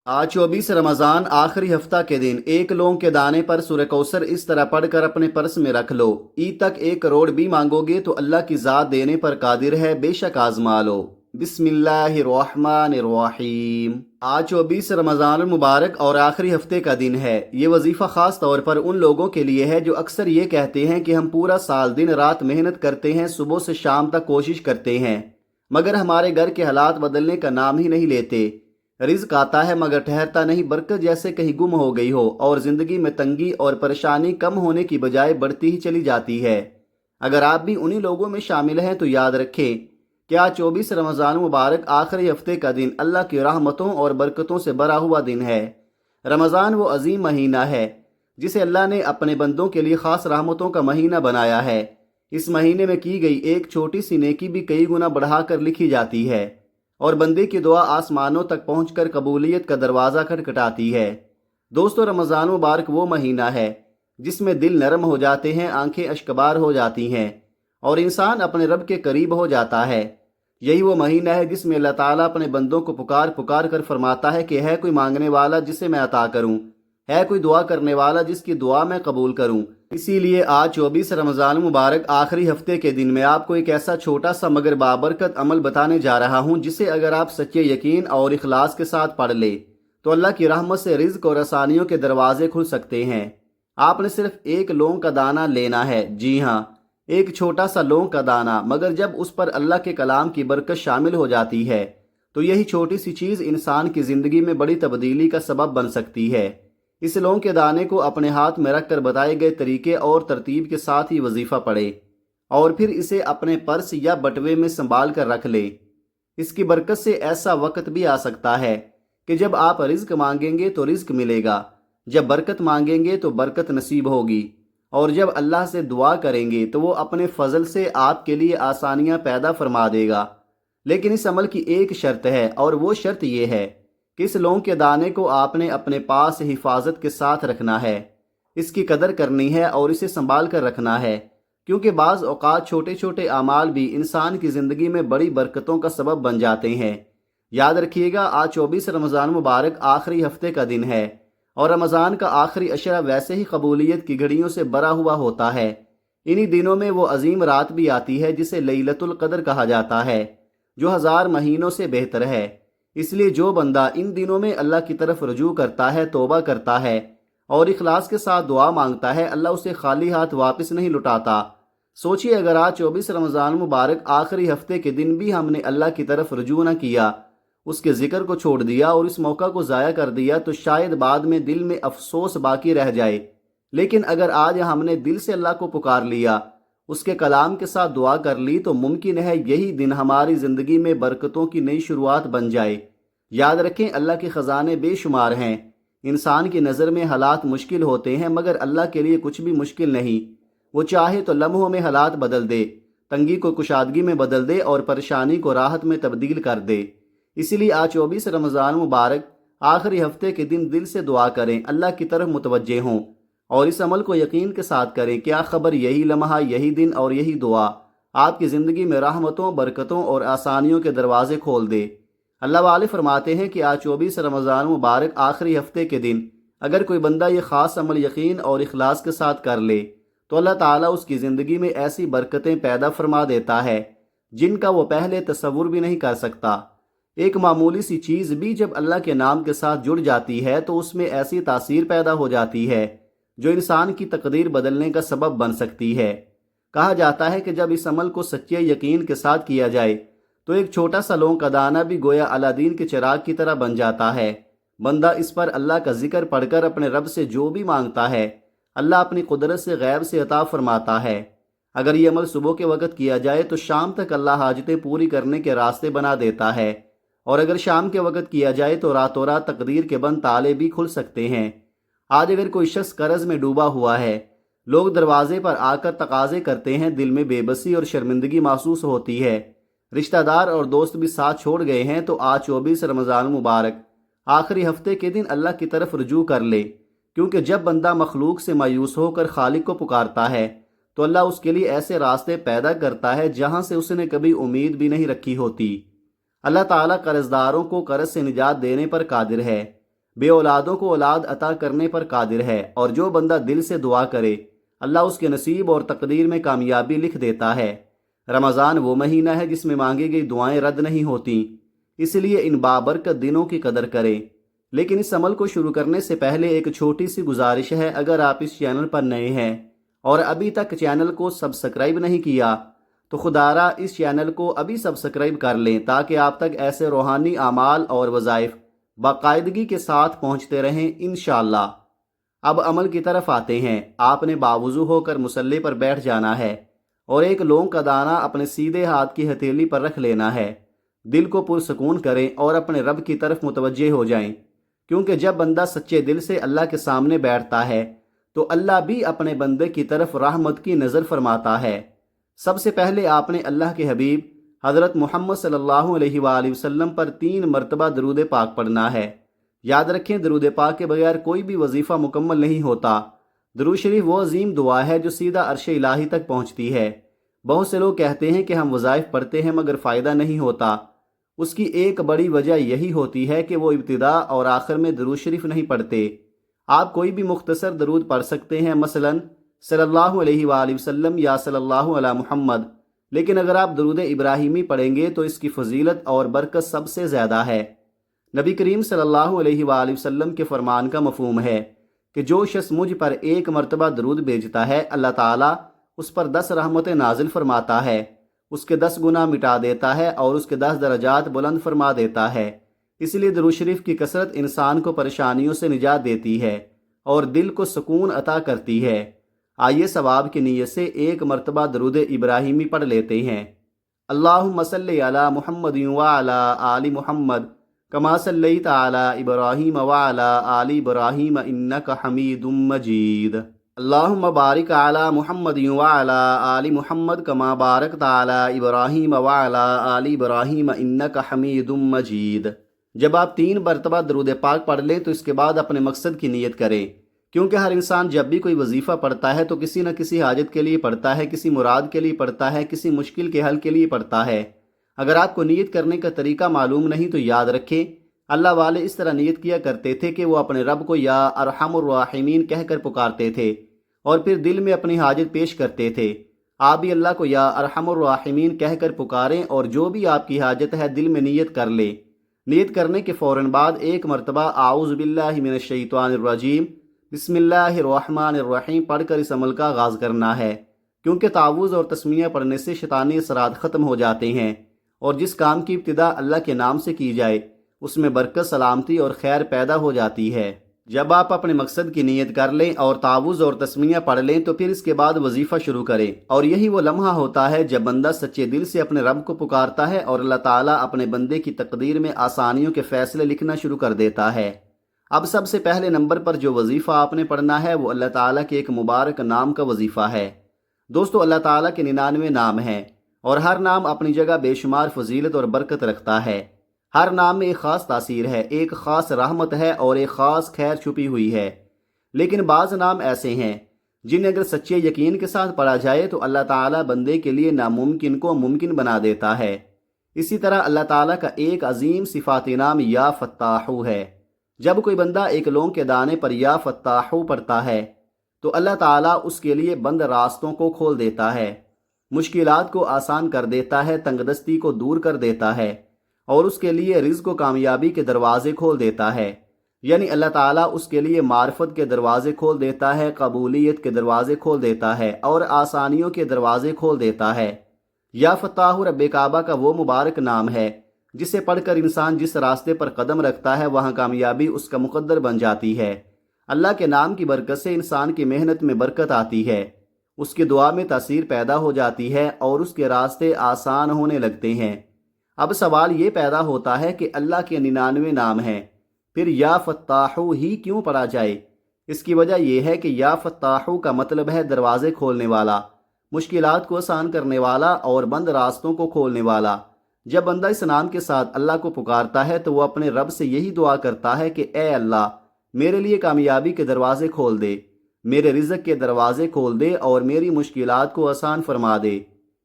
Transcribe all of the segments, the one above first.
آج 24 رمضان آخری ہفتہ کے دن ایک لونگ کے دانے پر سورہ کوثر اس طرح پڑھ کر اپنے پرس میں رکھ لو، ای تک 1 کروڑ بھی مانگو گے تو اللہ کی ذات دینے پر قادر ہے، بے شک آزما لو۔ بسم اللہ الرحمن الرحیم۔ آج 24 رمضان المبارک اور آخری ہفتے کا دن ہے۔ یہ وظیفہ خاص طور پر ان لوگوں کے لیے ہے جو اکثر یہ کہتے ہیں کہ ہم پورا سال دن رات محنت کرتے ہیں، صبح سے شام تک کوشش کرتے ہیں، مگر ہمارے گھر کے حالات بدلنے کا نام ہی نہیں لیتے۔ رزق آتا ہے مگر ٹھہرتا نہیں، برکت جیسے کہیں گم ہو گئی ہو، اور زندگی میں تنگی اور پریشانی کم ہونے کی بجائے بڑھتی ہی چلی جاتی ہے۔ اگر آپ بھی انہی لوگوں میں شامل ہیں تو یاد رکھیں کہ آج 24 رمضان مبارک آخری ہفتے کا دن اللہ کی رحمتوں اور برکتوں سے بھرا ہوا دن ہے۔ رمضان وہ عظیم مہینہ ہے جسے اللہ نے اپنے بندوں کے لیے خاص رحمتوں کا مہینہ بنایا ہے۔ اس مہینے میں کی گئی ایک چھوٹی سی نیکی بھی کئی گنا بڑھا کر لکھی جاتی ہے، اور بندے کی دعا آسمانوں تک پہنچ کر قبولیت کا دروازہ کھٹکھٹاتی ہے۔ دوستو، رمضان مبارک وہ مہینہ ہے جس میں دل نرم ہو جاتے ہیں، آنکھیں اشکبار ہو جاتی ہیں، اور انسان اپنے رب کے قریب ہو جاتا ہے۔ یہی وہ مہینہ ہے جس میں اللہ تعالیٰ اپنے بندوں کو پکار پکار کر فرماتا ہے کہ ہے کوئی مانگنے والا جسے میں عطا کروں، ہے کوئی دعا کرنے والا جس کی دعا میں قبول کروں۔ اسی لیے آج 24 رمضان مبارک آخری ہفتے کے دن میں آپ کو ایک ایسا چھوٹا سا مگر بابرکت عمل بتانے جا رہا ہوں جسے اگر آپ سچے یقین اور اخلاص کے ساتھ پڑھ لیں تو اللہ کی رحمت سے رزق اور آسانیوں کے دروازے کھل سکتے ہیں۔ آپ نے صرف 1 لونگ کا دانہ لینا ہے، جی ہاں، ایک چھوٹا سا لونگ کا دانہ، مگر جب اس پر اللہ کے کلام کی برکت شامل ہو جاتی ہے تو یہی چھوٹی سی چیز انسان کی زندگی میں بڑی تبدیلی کا سبب بن سکتی ہے۔ اس لونگ کے دانے کو اپنے ہاتھ میں رکھ کر بتائے گئے طریقے اور ترتیب کے ساتھ ہی وظیفہ پڑھے، اور پھر اسے اپنے پرس یا بٹوے میں سنبھال کر رکھ لے۔ اس کی برکت سے ایسا وقت بھی آ سکتا ہے کہ جب آپ رزق مانگیں گے تو رزق ملے گا، جب برکت مانگیں گے تو برکت نصیب ہوگی، اور جب اللہ سے دعا کریں گے تو وہ اپنے فضل سے آپ کے لیے آسانیاں پیدا فرما دے گا۔ لیکن اس عمل کی ایک شرط ہے، اور وہ شرط یہ ہے کہ اس لونگ کے دانے کو آپ نے اپنے پاس حفاظت کے ساتھ رکھنا ہے، اس کی قدر کرنی ہے اور اسے سنبھال کر رکھنا ہے، کیونکہ بعض اوقات چھوٹے چھوٹے اعمال بھی انسان کی زندگی میں بڑی برکتوں کا سبب بن جاتے ہیں۔ یاد رکھیے گا، آج 24 رمضان مبارک آخری ہفتے کا دن ہے، اور رمضان کا آخری عشرہ ویسے ہی قبولیت کی گھڑیوں سے بھرا ہوا ہوتا ہے۔ انہی دنوں میں وہ عظیم رات بھی آتی ہے جسے لیلۃ القدر کہا جاتا ہے، جو 1000 مہینوں سے بہتر ہے۔ اس لیے جو بندہ ان دنوں میں اللہ کی طرف رجوع کرتا ہے، توبہ کرتا ہے اور اخلاص کے ساتھ دعا مانگتا ہے، اللہ اسے خالی ہاتھ واپس نہیں لٹاتا۔ سوچئے، اگر آج 24 رمضان مبارک آخری ہفتے کے دن بھی ہم نے اللہ کی طرف رجوع نہ کیا، اس کے ذکر کو چھوڑ دیا اور اس موقع کو ضائع کر دیا تو شاید بعد میں دل میں افسوس باقی رہ جائے۔ لیکن اگر آج ہم نے دل سے اللہ کو پکار لیا، اس کے کلام کے ساتھ دعا کر لی، تو ممکن ہے یہی دن ہماری زندگی میں برکتوں کی نئی شروعات بن جائے۔ یاد رکھیں، اللہ کے خزانے بے شمار ہیں۔ انسان کی نظر میں حالات مشکل ہوتے ہیں، مگر اللہ کے لیے کچھ بھی مشکل نہیں۔ وہ چاہے تو لمحوں میں حالات بدل دے، تنگی کو کشادگی میں بدل دے اور پریشانی کو راحت میں تبدیل کر دے۔ اسی لیے آج 24 رمضان مبارک آخری ہفتے کے دن دل سے دعا کریں، اللہ کی طرف متوجہ ہوں، اور اس عمل کو یقین کے ساتھ کریں۔ کیا خبر، یہی لمحہ، یہی دن اور یہی دعا آپ کی زندگی میں رحمتوں، برکتوں اور آسانیوں کے دروازے کھول دے۔ اللہ والے فرماتے ہیں کہ آج 24 رمضان مبارک آخری ہفتے کے دن اگر کوئی بندہ یہ خاص عمل یقین اور اخلاص کے ساتھ کر لے تو اللہ تعالیٰ اس کی زندگی میں ایسی برکتیں پیدا فرما دیتا ہے جن کا وہ پہلے تصور بھی نہیں کر سکتا۔ ایک معمولی سی چیز بھی جب اللہ کے نام کے ساتھ جڑ جاتی ہے تو اس میں ایسی تاثیر پیدا ہو جاتی ہے جو انسان کی تقدیر بدلنے کا سبب بن سکتی ہے۔ کہا جاتا ہے کہ جب اس عمل کو سچے یقین کے ساتھ کیا جائے تو ایک چھوٹا سا لونگ کا دانہ بھی گویا علادین کے چراغ کی طرح بن جاتا ہے۔ بندہ اس پر اللہ کا ذکر پڑھ کر اپنے رب سے جو بھی مانگتا ہے، اللہ اپنی قدرت سے غیب سے عطا فرماتا ہے۔ اگر یہ عمل صبح کے وقت کیا جائے تو شام تک اللہ حاجتیں پوری کرنے کے راستے بنا دیتا ہے، اور اگر شام کے وقت کیا جائے تو راتوں رات تقدیر کے بند تالے بھی کھل سکتے ہیں۔ آج اگر کوئی شخص قرض میں ڈوبا ہوا ہے، لوگ دروازے پر آ کر تقاضے کرتے ہیں، دل میں بے بسی اور شرمندگی محسوس ہوتی ہے، رشتہ دار اور دوست بھی ساتھ چھوڑ گئے ہیں، تو آج 24 رمضان مبارک آخری ہفتے کے دن اللہ کی طرف رجوع کر لے، کیونکہ جب بندہ مخلوق سے مایوس ہو کر خالق کو پکارتا ہے تو اللہ اس کے لیے ایسے راستے پیدا کرتا ہے جہاں سے اس نے کبھی امید بھی نہیں رکھی ہوتی۔ اللہ تعالیٰ قرض داروں کو قرض سے نجات دینے پر قادر ہے۔ بے اولادوں کو اولاد عطا کرنے پر قادر ہے، اور جو بندہ دل سے دعا کرے اللہ اس کے نصیب اور تقدیر میں کامیابی لکھ دیتا ہے۔ رمضان وہ مہینہ ہے جس میں مانگی گئی دعائیں رد نہیں ہوتیں، اس لیے ان بابرکت دنوں کی قدر کریں۔ لیکن اس عمل کو شروع کرنے سے پہلے ایک چھوٹی سی گزارش ہے، اگر آپ اس چینل پر نئے ہیں اور ابھی تک چینل کو سبسکرائب نہیں کیا تو خدارہ اس چینل کو ابھی سبسکرائب کر لیں تاکہ آپ تک ایسے روحانی اعمال اور وظائف باقاعدگی کے ساتھ پہنچتے رہیں انشاءاللہ۔ اب عمل کی طرف آتے ہیں۔ آپ نے باوضو ہو کر مصلی پر بیٹھ جانا ہے اور ایک لونگ کا دانہ اپنے سیدھے ہاتھ کی ہتھیلی پر رکھ لینا ہے۔ دل کو پرسکون کریں اور اپنے رب کی طرف متوجہ ہو جائیں، کیونکہ جب بندہ سچے دل سے اللہ کے سامنے بیٹھتا ہے تو اللہ بھی اپنے بندے کی طرف رحمت کی نظر فرماتا ہے۔ سب سے پہلے آپ نے اللہ کے حبیب حضرت محمد صلی اللہ علیہ وآلہ وسلم پر 3 مرتبہ درود پاک پڑھنا ہے۔ یاد رکھیں درود پاک کے بغیر کوئی بھی وظیفہ مکمل نہیں ہوتا۔ درود شریف وہ عظیم دعا ہے جو سیدھا عرش الہی تک پہنچتی ہے۔ بہت سے لوگ کہتے ہیں کہ ہم وظائف پڑھتے ہیں مگر فائدہ نہیں ہوتا۔ اس کی ایک بڑی وجہ یہی ہوتی ہے کہ وہ ابتدا اور آخر میں درود شریف نہیں پڑھتے۔ آپ کوئی بھی مختصر درود پڑھ سکتے ہیں، مثلا صلی اللہ علیہ وآلہ وسلم یا صلی اللہ علی محمد، لیکن اگر آپ درود ابراہیمی پڑھیں گے تو اس کی فضیلت اور برکت سب سے زیادہ ہے۔ نبی کریم صلی اللہ علیہ وآلہ وسلم کے فرمان کا مفہوم ہے کہ جو شخص مجھ پر 1 مرتبہ درود بھیجتا ہے اللہ تعالیٰ اس پر 10 رحمتیں نازل فرماتا ہے، اس کے 10 گناہ مٹا دیتا ہے اور اس کے 10 درجات بلند فرما دیتا ہے۔ اس لیے درود شریف کی کثرت انسان کو پریشانیوں سے نجات دیتی ہے اور دل کو سکون عطا کرتی ہے۔ آئیے ثواب کی نیت سے 1 مرتبہ درود ابراہیمی پڑھ لیتے ہیں۔ اللہم صلی علی محمد وعلی آل محمد کما صلیت علی ابراہیم وعلی آل ابراہیم انک حمید مجید۔ اللہم بارک علی محمد وعلی آل محمد کما بارکت علی ابراہیم وعلی آل ابراہیم انک حمید مجید۔ جب آپ 3 مرتبہ درود پاک پڑھ لیں تو اس کے بعد اپنے مقصد کی نیت کریں، کیونکہ ہر انسان جب بھی کوئی وظیفہ پڑھتا ہے تو کسی نہ کسی حاجت کے لیے پڑھتا ہے، کسی مراد کے لیے پڑھتا ہے، کسی مشکل کے حل کے لیے پڑھتا ہے۔ اگر آپ کو نیت کرنے کا طریقہ معلوم نہیں تو یاد رکھیں، اللہ والے اس طرح نیت کیا کرتے تھے کہ وہ اپنے رب کو یا ارحم الراحمین کہہ کر پکارتے تھے اور پھر دل میں اپنی حاجت پیش کرتے تھے۔ آپ بھی اللہ کو یا ارحم الراحمین کہہ کر پکاریں اور جو بھی آپ کی حاجت ہے دل میں نیت کر لیں۔ نیت کرنے کے فوراً بعد 1 مرتبہ اعوذ باللہ من الشیطان الرجیم بسم اللہ الرحمن الرحیم پڑھ کر اس عمل کا آغاز کرنا ہے، کیونکہ تعوذ اور تسمیہ پڑھنے سے شیطانی اثرات ختم ہو جاتے ہیں، اور جس کام کی ابتدا اللہ کے نام سے کی جائے اس میں برکت، سلامتی اور خیر پیدا ہو جاتی ہے۔ جب آپ اپنے مقصد کی نیت کر لیں اور تعوذ اور تسمیہ پڑھ لیں تو پھر اس کے بعد وظیفہ شروع کریں، اور یہی وہ لمحہ ہوتا ہے جب بندہ سچے دل سے اپنے رب کو پکارتا ہے اور اللہ تعالیٰ اپنے بندے کی تقدیر میں آسانیوں کے فیصلے لکھنا شروع کر دیتا ہے۔ اب سب سے پہلے نمبر پر جو وظیفہ آپ نے پڑھنا ہے وہ اللہ تعالیٰ کے ایک مبارک نام کا وظیفہ ہے۔ دوستو، اللہ تعالیٰ کے 99 نام ہیں اور ہر نام اپنی جگہ بے شمار فضیلت اور برکت رکھتا ہے۔ ہر نام میں ایک خاص تاثیر ہے، ایک خاص رحمت ہے اور ایک خاص خیر چھپی ہوئی ہے۔ لیکن بعض نام ایسے ہیں جنہیں اگر سچے یقین کے ساتھ پڑھا جائے تو اللہ تعالیٰ بندے کے لیے ناممکن کو ممکن بنا دیتا ہے۔ اسی طرح اللہ تعالیٰ کا ایک عظیم صفاتی نام یا فتاحو ہے۔ جب کوئی بندہ ایک لونگ کے دانے پر یا فتاحو پڑھتا ہے تو اللہ تعالیٰ اس کے لیے بند راستوں کو کھول دیتا ہے، مشکلات کو آسان کر دیتا ہے، تنگ دستی کو دور کر دیتا ہے اور اس کے لیے رزق و کامیابی کے دروازے کھول دیتا ہے۔ یعنی اللہ تعالیٰ اس کے لیے معرفت کے دروازے کھول دیتا ہے، قبولیت کے دروازے کھول دیتا ہے اور آسانیوں کے دروازے کھول دیتا ہے۔ یا فتاح رب کعبہ کا وہ مبارک نام ہے جسے پڑھ کر انسان جس راستے پر قدم رکھتا ہے وہاں کامیابی اس کا مقدر بن جاتی ہے۔ اللہ کے نام کی برکت سے انسان کی محنت میں برکت آتی ہے، اس کی دعا میں تاثیر پیدا ہو جاتی ہے اور اس کے راستے آسان ہونے لگتے ہیں۔ اب سوال یہ پیدا ہوتا ہے کہ اللہ کے 99 نام ہیں، پھر یا فتاحو ہی کیوں پڑھا جائے؟ اس کی وجہ یہ ہے کہ یا فتاحو کا مطلب ہے دروازے کھولنے والا، مشکلات کو آسان کرنے والا اور بند راستوں کو کھولنے والا۔ جب بندہ اس نام کے ساتھ اللہ کو پکارتا ہے تو وہ اپنے رب سے یہی دعا کرتا ہے کہ اے اللہ میرے لیے کامیابی کے دروازے کھول دے، میرے رزق کے دروازے کھول دے اور میری مشکلات کو آسان فرما دے۔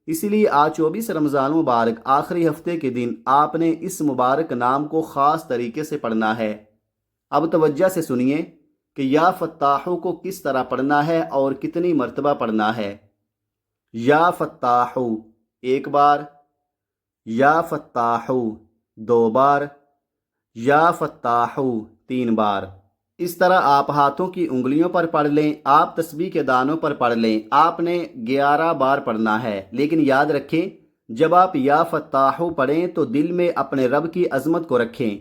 اسی لیے آج 24 رمضان مبارک آخری ہفتے کے دن آپ نے اس مبارک نام کو خاص طریقے سے پڑھنا ہے۔ اب توجہ سے سنیے کہ یا فتاحو کو کس طرح پڑھنا ہے اور کتنی مرتبہ پڑھنا ہے۔ یا فتاحو ایک بار، یا فتاحو دو بار، یا فتاحو تین بار۔ اس طرح آپ ہاتھوں کی انگلیوں پر پڑھ لیں، آپ تسبیح کے دانوں پر پڑھ لیں۔ آپ نے 11 بار پڑھنا ہے، لیکن یاد رکھیں جب آپ یا فتاحو پڑھیں تو دل میں اپنے رب کی عظمت کو رکھیں۔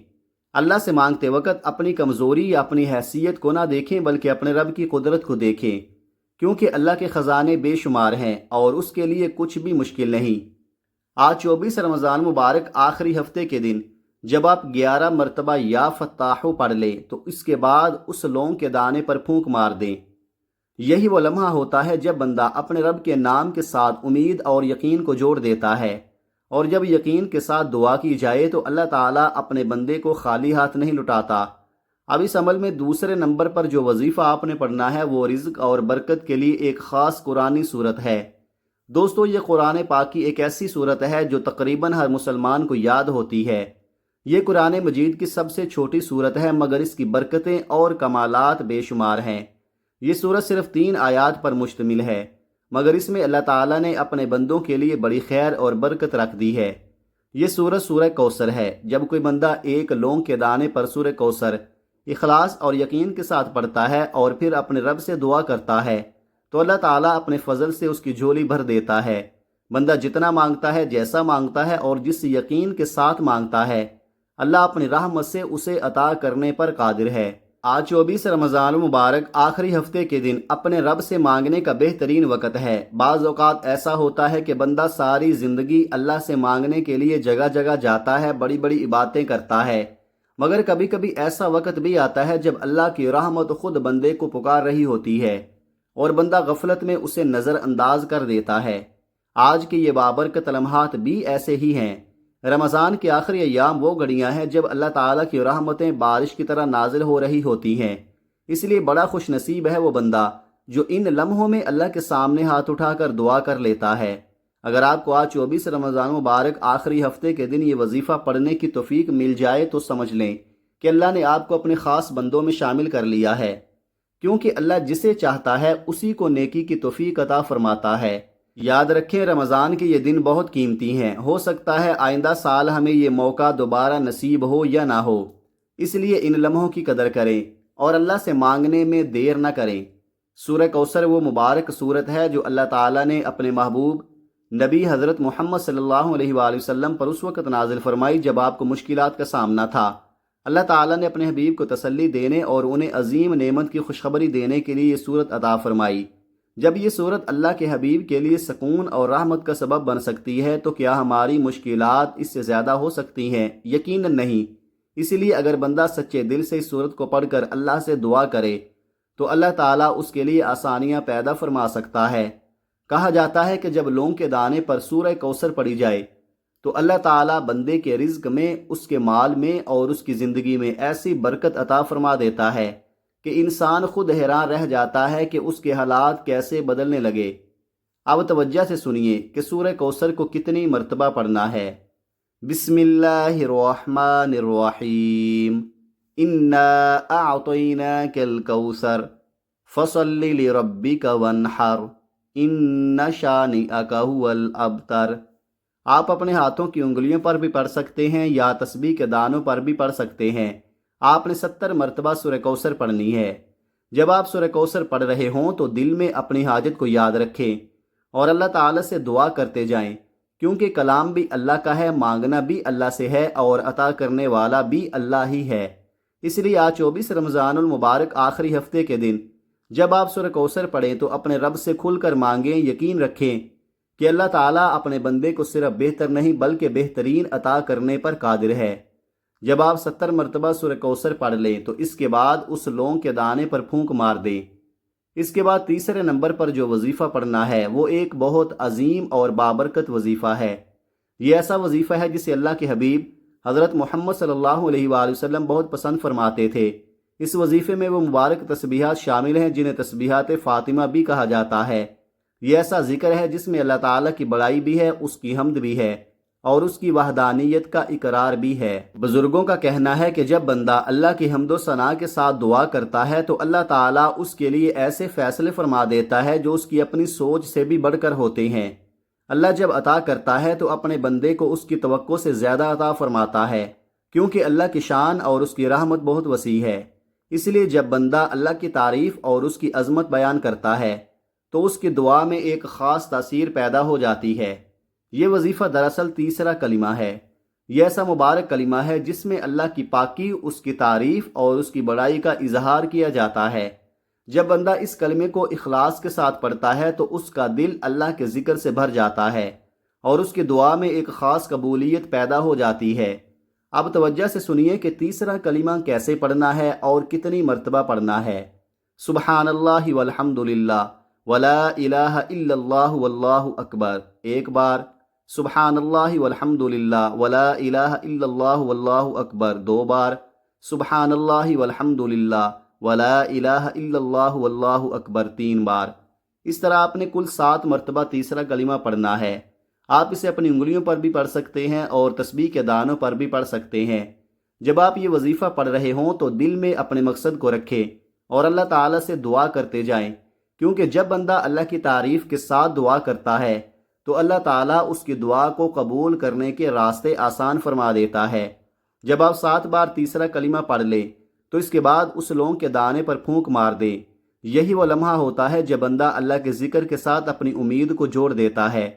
اللہ سے مانگتے وقت اپنی کمزوری یا اپنی حیثیت کو نہ دیکھیں بلکہ اپنے رب کی قدرت کو دیکھیں، کیونکہ اللہ کے خزانے بے شمار ہیں اور اس کے لیے کچھ بھی مشکل نہیں۔ آج 24 رمضان مبارک آخری ہفتے کے دن جب آپ 11 مرتبہ یا فتاحو پڑھ لیں تو اس کے بعد اس لونگ کے دانے پر پھونک مار دیں۔ یہی وہ لمحہ ہوتا ہے جب بندہ اپنے رب کے نام کے ساتھ امید اور یقین کو جوڑ دیتا ہے، اور جب یقین کے ساتھ دعا کی جائے تو اللہ تعالیٰ اپنے بندے کو خالی ہاتھ نہیں لٹاتا۔ اب اس عمل میں دوسرے نمبر پر جو وظیفہ آپ نے پڑھنا ہے وہ رزق اور برکت کے لیے ایک خاص قرآنی صورت ہے۔ دوستو، یہ قرآن پاک کی ایک ایسی صورت ہے جو تقریباً ہر مسلمان کو یاد ہوتی ہے۔ یہ قرآن مجید کی سب سے چھوٹی صورت ہے مگر اس کی برکتیں اور کمالات بے شمار ہیں۔ یہ صورت صرف 3 آیات پر مشتمل ہے، مگر اس میں اللہ تعالیٰ نے اپنے بندوں کے لیے بڑی خیر اور برکت رکھ دی ہے۔ یہ صورت سورہ کوثر ہے۔ جب کوئی بندہ ایک لونگ کے دانے پر سورہ کوثر اخلاص اور یقین کے ساتھ پڑھتا ہے اور پھر اپنے رب سے دعا کرتا ہے تو اللہ تعالیٰ اپنے فضل سے اس کی جھولی بھر دیتا ہے۔ بندہ جتنا مانگتا ہے، جیسا مانگتا ہے اور جس یقین کے ساتھ مانگتا ہے، اللہ اپنی رحمت سے اسے عطا کرنے پر قادر ہے۔ آج 24 رمضان مبارک آخری ہفتے کے دن اپنے رب سے مانگنے کا بہترین وقت ہے۔ بعض اوقات ایسا ہوتا ہے کہ بندہ ساری زندگی اللہ سے مانگنے کے لیے جگہ جگہ جاتا ہے، بڑی بڑی عبادتیں کرتا ہے، مگر کبھی کبھی ایسا وقت بھی آتا ہے جب اللہ کی رحمت خود بندے کو پکار رہی ہوتی ہے اور بندہ غفلت میں اسے نظر انداز کر دیتا ہے۔ آج کے یہ بابرکت لمحات بھی ایسے ہی ہیں۔ رمضان کے آخری ایام وہ گھڑیاں ہیں جب اللہ تعالیٰ کی رحمتیں بارش کی طرح نازل ہو رہی ہوتی ہیں۔ اس لیے بڑا خوش نصیب ہے وہ بندہ جو ان لمحوں میں اللہ کے سامنے ہاتھ اٹھا کر دعا کر لیتا ہے۔ اگر آپ کو آج 24 رمضان مبارک آخری ہفتے کے دن یہ وظیفہ پڑھنے کی توفیق مل جائے تو سمجھ لیں کہ اللہ نے آپ کو اپنے خاص بندوں میں شامل کر لیا ہے، کیونکہ اللہ جسے چاہتا ہے اسی کو نیکی کی توفیق عطا فرماتا ہے۔ یاد رکھیں رمضان کے یہ دن بہت قیمتی ہیں، ہو سکتا ہے آئندہ سال ہمیں یہ موقع دوبارہ نصیب ہو یا نہ ہو، اس لیے ان لمحوں کی قدر کریں اور اللہ سے مانگنے میں دیر نہ کریں۔ سورہ کوثر وہ مبارک صورت ہے جو اللہ تعالیٰ نے اپنے محبوب نبی حضرت محمد صلی اللہ علیہ وآلہ وسلم پر اس وقت نازل فرمائی جب آپ کو مشکلات کا سامنا تھا۔ اللہ تعالیٰ نے اپنے حبیب کو تسلی دینے اور انہیں عظیم نعمت کی خوشخبری دینے کے لیے یہ صورت عطا فرمائی۔ جب یہ صورت اللہ کے حبیب کے لیے سکون اور رحمت کا سبب بن سکتی ہے تو کیا ہماری مشکلات اس سے زیادہ ہو سکتی ہیں؟ یقیناً نہیں۔ اسی لیے اگر بندہ سچے دل سے اس صورت کو پڑھ کر اللہ سے دعا کرے تو اللہ تعالیٰ اس کے لیے آسانیاں پیدا فرما سکتا ہے۔ کہا جاتا ہے کہ جب لونگ کے دانے پر سورہ کوثر پڑھی جائے تو اللہ تعالیٰ بندے کے رزق میں، اس کے مال میں اور اس کی زندگی میں ایسی برکت عطا فرما دیتا ہے کہ انسان خود حیران رہ جاتا ہے کہ اس کے حالات کیسے بدلنے لگے۔ اب توجہ سے سنیے کہ سورہ کوثر کو کتنی مرتبہ پڑھنا ہے۔ بسم اللہ الرحمن الرحیم، انا اعطیناک الکوثر فصل لربک وانحر ان شانئک هو الابتر۔ آپ اپنے ہاتھوں کی انگلیوں پر بھی پڑھ سکتے ہیں یا تسبیح کے دانوں پر بھی پڑھ سکتے ہیں۔ آپ نے 70 مرتبہ سورہ کوثر پڑھنی ہے۔ جب آپ سورہ کوثر پڑھ رہے ہوں تو دل میں اپنی حاجت کو یاد رکھیں اور اللہ تعالیٰ سے دعا کرتے جائیں، کیونکہ کلام بھی اللہ کا ہے، مانگنا بھی اللہ سے ہے اور عطا کرنے والا بھی اللہ ہی ہے۔ اس لیے آج 24 رمضان المبارک آخری ہفتے کے دن جب آپ سورہ کوثر پڑھیں تو اپنے رب سے کھل کر مانگیں، یقین رکھیں کہ اللہ تعالیٰ اپنے بندے کو صرف بہتر نہیں بلکہ بہترین عطا کرنے پر قادر ہے۔ جب آپ 70 مرتبہ سورہ کوثر پڑھ لیں تو اس کے بعد اس لونگ کے دانے پر پھونک مار دیں۔ اس کے بعد تیسرے نمبر پر جو وظیفہ پڑھنا ہے وہ ایک بہت عظیم اور بابرکت وظیفہ ہے۔ یہ ایسا وظیفہ ہے جسے اللہ کے حبیب حضرت محمد صلی اللہ علیہ وآلہ وسلم بہت پسند فرماتے تھے۔ اس وظیفے میں وہ مبارک تسبیحات شامل ہیں جنہیں تسبیحات فاطمہ بھی کہا جاتا ہے۔ یہ ایسا ذکر ہے جس میں اللہ تعالیٰ کی بڑائی بھی ہے، اس کی حمد بھی ہے اور اس کی وحدانیت کا اقرار بھی ہے۔ بزرگوں کا کہنا ہے کہ جب بندہ اللہ کی حمد و ثنا کے ساتھ دعا کرتا ہے تو اللہ تعالیٰ اس کے لیے ایسے فیصلے فرما دیتا ہے جو اس کی اپنی سوچ سے بھی بڑھ کر ہوتے ہیں۔ اللہ جب عطا کرتا ہے تو اپنے بندے کو اس کی توقع سے زیادہ عطا فرماتا ہے، کیونکہ اللہ کی شان اور اس کی رحمت بہت وسیع ہے۔ اس لیے جب بندہ اللہ کی تعریف اور اس کی عظمت بیان کرتا ہے تو اس کی دعا میں ایک خاص تاثیر پیدا ہو جاتی ہے۔ یہ وظیفہ دراصل تیسرا کلمہ ہے۔ یہ ایسا مبارک کلمہ ہے جس میں اللہ کی پاکی، اس کی تعریف اور اس کی بڑائی کا اظہار کیا جاتا ہے۔ جب بندہ اس کلمے کو اخلاص کے ساتھ پڑھتا ہے تو اس کا دل اللہ کے ذکر سے بھر جاتا ہے اور اس کی دعا میں ایک خاص قبولیت پیدا ہو جاتی ہے۔ اب توجہ سے سنیے کہ تیسرا کلمہ کیسے پڑھنا ہے اور کتنی مرتبہ پڑھنا ہے۔ سبحان اللہ والحمد للہ ولا الہ الا اللہ واللہ اکبر، ایک بار۔ سبحان اللہ والحمد للہ ولا الہ الا اللہ واللہ اکبر، دو بار۔ سبحان اللہ والحمد للہ ولا الہ الا اللہ واللہ اکبر، تین بار۔ اس طرح آپ نے کل 7 مرتبہ تیسرا کلمہ پڑھنا ہے۔ آپ اسے اپنی انگلیوں پر بھی پڑھ سکتے ہیں اور تسبیح کے دانوں پر بھی پڑھ سکتے ہیں۔ جب آپ یہ وظیفہ پڑھ رہے ہوں تو دل میں اپنے مقصد کو رکھیں اور اللہ تعالیٰ سے دعا کرتے جائیں، کیونکہ جب بندہ اللہ کی تعریف کے ساتھ دعا کرتا ہے تو اللہ تعالیٰ اس کی دعا کو قبول کرنے کے راستے آسان فرما دیتا ہے۔ جب آپ 7 بار تیسرا کلمہ پڑھ لیں تو اس کے بعد اس لونگ کے دانے پر پھونک مار دیں۔ یہی وہ لمحہ ہوتا ہے جب بندہ اللہ کے ذکر کے ساتھ اپنی امید کو جوڑ دیتا ہے،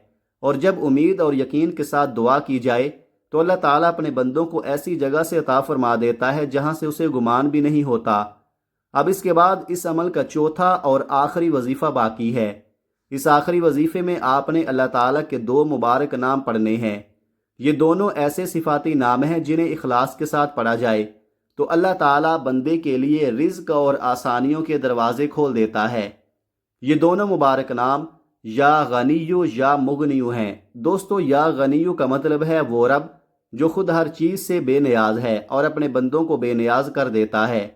اور جب امید اور یقین کے ساتھ دعا کی جائے تو اللہ تعالیٰ اپنے بندوں کو ایسی جگہ سے عطا فرما دیتا ہے جہاں سے اسے گمان بھی نہیں ہوتا۔ اب اس کے بعد اس عمل کا چوتھا اور آخری وظیفہ باقی ہے۔ اس آخری وظیفے میں آپ نے اللہ تعالیٰ کے 2 مبارک نام پڑھنے ہیں۔ یہ دونوں ایسے صفاتی نام ہیں جنہیں اخلاص کے ساتھ پڑھا جائے تو اللہ تعالیٰ بندے کے لیے رزق اور آسانیوں کے دروازے کھول دیتا ہے۔ یہ دونوں مبارک نام یا غنیو یا مغنیو ہیں۔ دوستو، یا غنیو کا مطلب ہے وہ رب جو خود ہر چیز سے بے نیاز ہے اور اپنے بندوں کو بے نیاز کر دیتا ہے،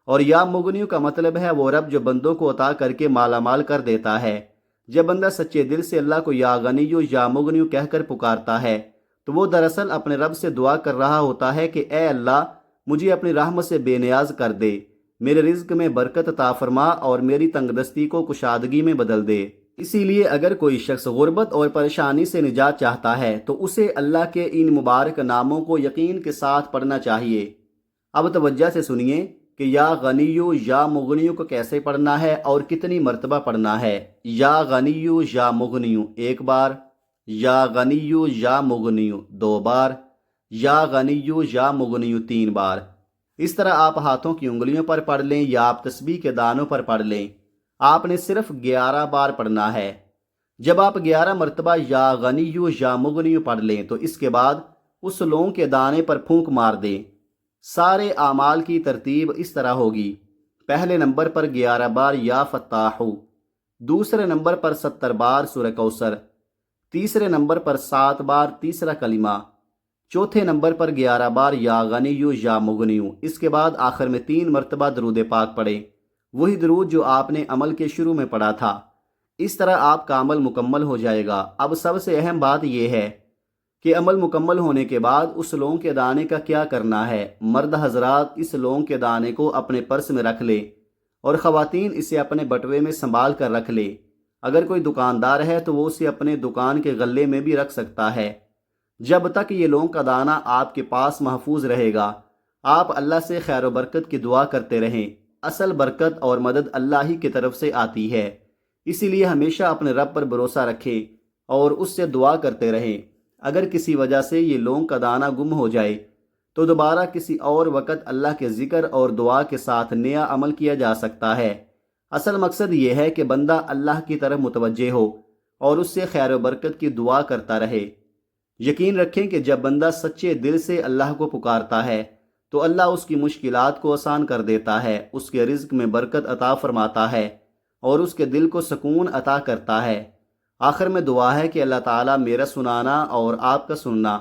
اور یا مغنیو کا مطلب ہے وہ رب جو بندوں کو عطا کر کے مالا مال کر دیتا ہے۔ جب بندہ سچے دل سے اللہ کو یا غنیو یا مغنیو کہہ کر پکارتا ہے تو وہ دراصل اپنے رب سے دعا کر رہا ہوتا ہے کہ اے اللہ، مجھے اپنی رحمت سے بے نیاز کر دے، میرے رزق میں برکت عطا فرما اور میری تنگ دستی کو کشادگی میں بدل دے۔ اسی لیے اگر کوئی شخص غربت اور پریشانی سے نجات چاہتا ہے تو اسے اللہ کے ان مبارک ناموں کو یقین کے ساتھ پڑھنا چاہیے۔ اب توجہ سے سنیے کہ یا غنیو یا مغنیو کو کیسے پڑھنا ہے اور کتنی مرتبہ پڑھنا ہے۔ یا غنیو یا مغنیو، ایک بار۔ یا غنیو یا مغنیو، 2 بار۔ یا غنیو یا مغنیو، 3 بار۔ اس طرح آپ ہاتھوں کی انگلیوں پر پڑھ لیں یا آپ تسبیح کے دانوں پر پڑھ لیں۔ آپ نے صرف 11 بار پڑھنا ہے۔ جب آپ 11 مرتبہ یا غنیو یا مغنیو پڑھ لیں تو اس کے بعد اس لونگ کے دانے پر پھونک مار دیں۔ سارے اعمال کی ترتیب اس طرح ہوگی: پہلے نمبر پر 11 بار یا فتاحو، دوسرے نمبر پر 70 بار سورہ کوثر، تیسرے نمبر پر 7 بار تیسرا کلمہ، چوتھے نمبر پر 11 بار یا غنیو یا مغنیو۔ اس کے بعد آخر میں 3 مرتبہ درود پاک پڑھیں، وہی درود جو آپ نے عمل کے شروع میں پڑھا تھا۔ اس طرح آپ کا عمل مکمل ہو جائے گا۔ اب سب سے اہم بات یہ ہے کہ عمل مکمل ہونے کے بعد اس لونگ کے دانے کا کیا کرنا ہے۔ مرد حضرات اس لونگ کے دانے کو اپنے پرس میں رکھ لیں اور خواتین اسے اپنے بٹوے میں سنبھال کر رکھ لیں۔ اگر کوئی دکاندار ہے تو وہ اسے اپنے دکان کے غلے میں بھی رکھ سکتا ہے۔ جب تک یہ لونگ کا دانہ آپ کے پاس محفوظ رہے گا، آپ اللہ سے خیر و برکت کی دعا کرتے رہیں۔ اصل برکت اور مدد اللہ ہی کی طرف سے آتی ہے، اسی لیے ہمیشہ اپنے رب پر بھروسہ رکھیں اور اس سے دعا کرتے رہیں۔ اگر کسی وجہ سے یہ لونگ کا دانہ گم ہو جائے تو دوبارہ کسی اور وقت اللہ کے ذکر اور دعا کے ساتھ نیا عمل کیا جا سکتا ہے۔ اصل مقصد یہ ہے کہ بندہ اللہ کی طرف متوجہ ہو اور اس سے خیر و برکت کی دعا کرتا رہے۔ یقین رکھیں کہ جب بندہ سچے دل سے اللہ کو پکارتا ہے تو اللہ اس کی مشکلات کو آسان کر دیتا ہے، اس کے رزق میں برکت عطا فرماتا ہے اور اس کے دل کو سکون عطا کرتا ہے۔ آخر میں دعا ہے کہ اللہ تعالیٰ میرا سنانا اور آپ کا سننا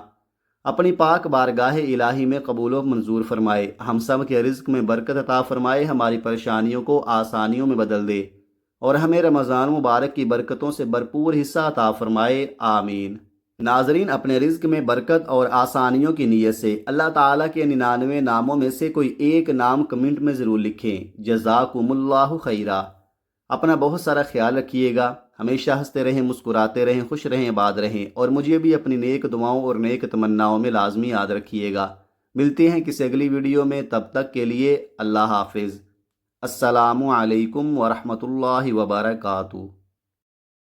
اپنی پاک بارگاہ الہی میں قبول و منظور فرمائے، ہم سب کے رزق میں برکت عطا فرمائے، ہماری پریشانیوں کو آسانیوں میں بدل دے اور ہمیں رمضان مبارک کی برکتوں سے بھرپور حصہ عطا فرمائے، آمین۔ ناظرین، اپنے رزق میں برکت اور آسانیوں کی نیت سے اللہ تعالیٰ کے 99 ناموں میں سے کوئی ایک نام کمنٹ میں ضرور لکھیں۔ جزاکم اللہ خیرہ۔ اپنا بہت سارا خیال رکھیے گا، ہمیشہ ہنستے رہیں، مسکراتے رہیں، خوش رہیں، آباد رہیں، اور مجھے بھی اپنی نیک دعاؤں اور نیک تمناؤں میں لازمی یاد رکھیے گا۔ ملتے ہیں کسی اگلی ویڈیو میں، تب تک کے لیے اللہ حافظ۔ السلام علیکم ورحمۃ اللہ وبرکاتہ۔